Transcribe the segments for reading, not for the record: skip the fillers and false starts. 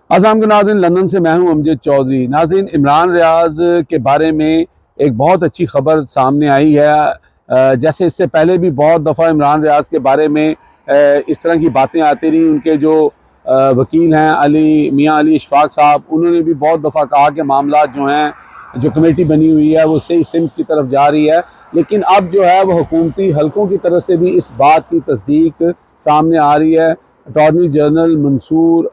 अस्सलाम वालेकुम नाज़रीन, लंदन से मैं हूं अमजद चौधरी। नाज़रीन, इमरान रियाज के बारे में एक बहुत अच्छी खबर सामने आई है। जैसे इससे पहले भी बहुत दफ़ा इमरान रियाज के बारे में इस तरह की बातें आती रही। उनके जो वकील हैं मियाँ अली इशफाक साहब, उन्होंने भी बहुत दफ़ा कहा कि मामला जो हैं, जो कमेटी बनी हुई है वो सही सिमत की तरफ जा रही है। लेकिन अब जो है वो हुकूमती हलकों की तरफ से भी इस बात की तस्दीक सामने आ रही है। अटॉर्नी जनरल मंसूर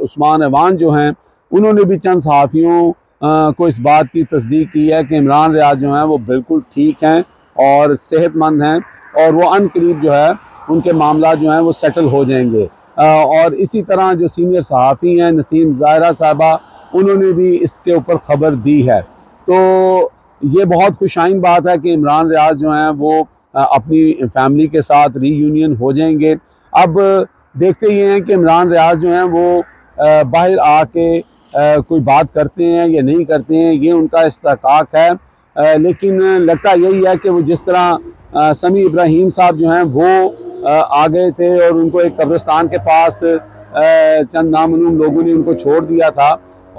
उस्मान अवान जो हैं, उन्होंने भी चंद सहाफ़ियों को इस बात की तस्दीक की है कि इमरान रियाज जो हैं वो बिल्कुल ठीक हैं और सेहतमंद हैं, और वो अनकरीब जो है उनके मामला जो हैं वो सेटल हो जाएंगे। और इसी तरह जो सीनियर सहाफ़ी हैं नसीम ज़ाहिरा साहबा, उन्होंने भी इसके ऊपर ख़बर दी है। तो ये बहुत खुशाइन बात है कि इमरान रियाज जो हैं वो अपनी फैमिली के साथ रीयूनियन हो जाएंगे। अब देखते ही हैं कि इमरान रियाज जो हैं वो बाहर आके कोई बात करते हैं या नहीं करते हैं, ये उनका इस्तेहकाक है। लेकिन लगता यही है कि वो जिस तरह समी इब्राहिम साहब जो हैं वो आ गए थे और उनको एक कब्रिस्तान के पास चंद नामनूम लोगों ने उनको छोड़ दिया था,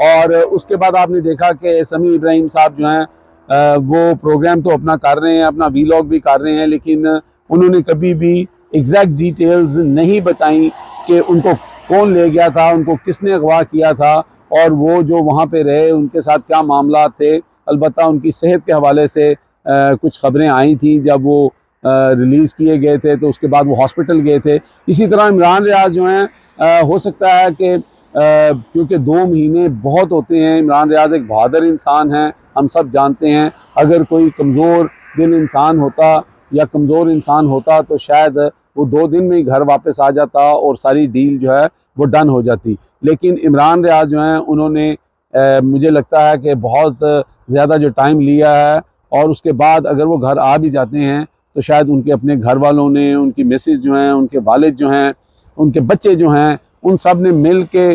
और उसके बाद आपने देखा कि समी इब्राहिम साहब जो हैं वो प्रोग्राम तो अपना कर रहे हैं, अपना वीलॉग भी कर रहे हैं, लेकिन उन्होंने कभी भी एग्जैक्ट डिटेल्स नहीं बताई कि उनको कौन ले गया था, उनको किसने अगवा किया था, और वो जो वहाँ पे रहे उनके साथ क्या मामला थे। अलबत्ता उनकी सेहत के हवाले से कुछ खबरें आई थी जब वो रिलीज़ किए गए थे, तो उसके बाद वो हॉस्पिटल गए थे। इसी तरह इमरान रियाज जो हैं, हो सकता है कि क्योंकि 2 महीने बहुत होते हैं, इमरान रियाज एक बहादुर इंसान हैं, हम सब जानते हैं। अगर कोई कमज़ोर दिल इंसान होता या कमज़ोर इंसान होता तो शायद वो 2 दिन में ही घर वापस आ जाता और सारी डील जो है वो डन हो जाती। लेकिन इमरान रियाज जो हैं उन्होंने मुझे लगता है कि बहुत ज़्यादा जो टाइम लिया है, और उसके बाद अगर वो घर आ भी जाते हैं तो शायद उनके अपने घर वालों ने, उनकी मिसेस जो हैं, उनके वालिद जो हैं, उनके बच्चे जो हैं, उन सब ने मिल के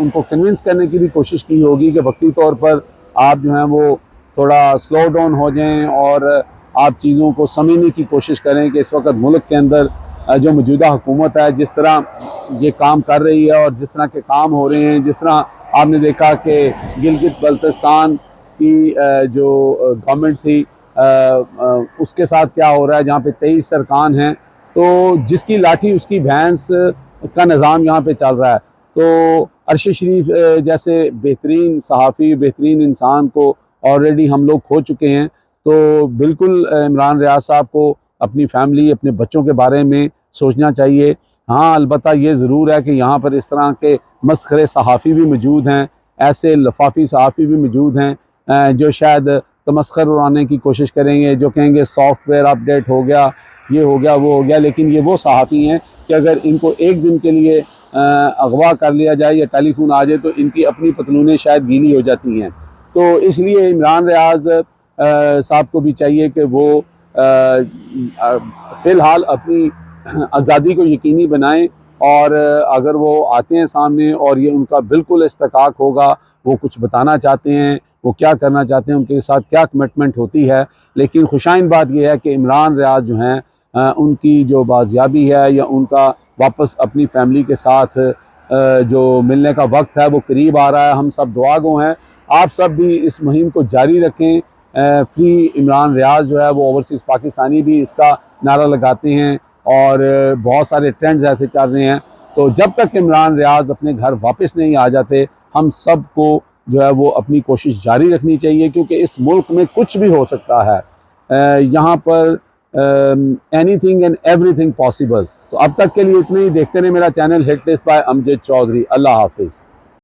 उनको कन्विंस करने की भी कोशिश की होगी कि वक्ती तौर पर आप जो हैं वो थोड़ा स्लो डाउन हो जाएं और आप चीज़ों को समझने की कोशिश करें कि इस वक्त मुल्क के अंदर जो मौजूदा हुकूमत है, जिस तरह ये काम कर रही है और जिस तरह के काम हो रहे हैं, जिस तरह आपने देखा कि गिलगित बल्तिस्तान की जो गवर्नमेंट थी, उसके साथ क्या हो रहा है, जहाँ पे 23 अरकान हैं, तो जिसकी लाठी उसकी भैंस का निज़ाम यहाँ पे चल रहा है। तो अरशद शरीफ जैसे बेहतरीन सहाफ़ी, बेहतरीन इंसान को ऑलरेडी हम लोग खो चुके हैं। तो बिल्कुल इमरान रियाज साहब को अपनी फैमिली, अपने बच्चों के बारे में सोचना चाहिए। हाँ, अलबत्ता ये ज़रूर है कि यहाँ पर इस तरह के मस्खरे सहाफ़ी भी मौजूद हैं, ऐसे लफाफी सहाफ़ी भी मौजूद हैं जो शायद तमस्खर उड़ाने की कोशिश करेंगे, जो कहेंगे सॉफ्टवेयर अपडेट हो गया, ये हो गया, वो हो गया। लेकिन ये वो सहाफ़ी हैं कि अगर इनको एक दिन के लिए अगवा कर लिया जाए या टेलीफोन आ जाए तो इनकी अपनी पतलूनें शायद गीली हो जाती हैं। तो इसलिए इमरान रियाज साहब को भी चाहिए कि वो फ़िलहाल अपनी आज़ादी को यकीनी बनाएं, और अगर वो आते हैं सामने और ये उनका बिल्कुल इस्तेहकाक होगा, वो कुछ बताना चाहते हैं, वो क्या करना चाहते हैं, उनके साथ क्या कमिटमेंट होती है। लेकिन खुशाइन बात यह है कि इमरान रियाज जो हैं, उनकी जो बाजियाबी है या उनका वापस अपनी फैमिली के साथ जो मिलने का वक्त है वो करीब आ रहा है। हम सब दुआगो हैं, आप सब भी इस मुहिम को जारी रखें। फ्री इमरान रियाज जो है वो ओवरसीज़ पाकिस्तानी भी इसका नारा लगाते हैं, और बहुत सारे ट्रेंड्स ऐसे चल रहे हैं। तो जब तक इमरान रियाज अपने घर वापस नहीं आ जाते, हम सब को जो है वो अपनी कोशिश जारी रखनी चाहिए, क्योंकि इस मुल्क में कुछ भी हो सकता है। यहाँ पर एनीथिंग एंड एवरीथिंग पॉसिबल। तो अब तक के लिए इतने ही। देखते रहे मेरा channel hit list by Amjad Chaudhary. अल्लाह हाफिज़।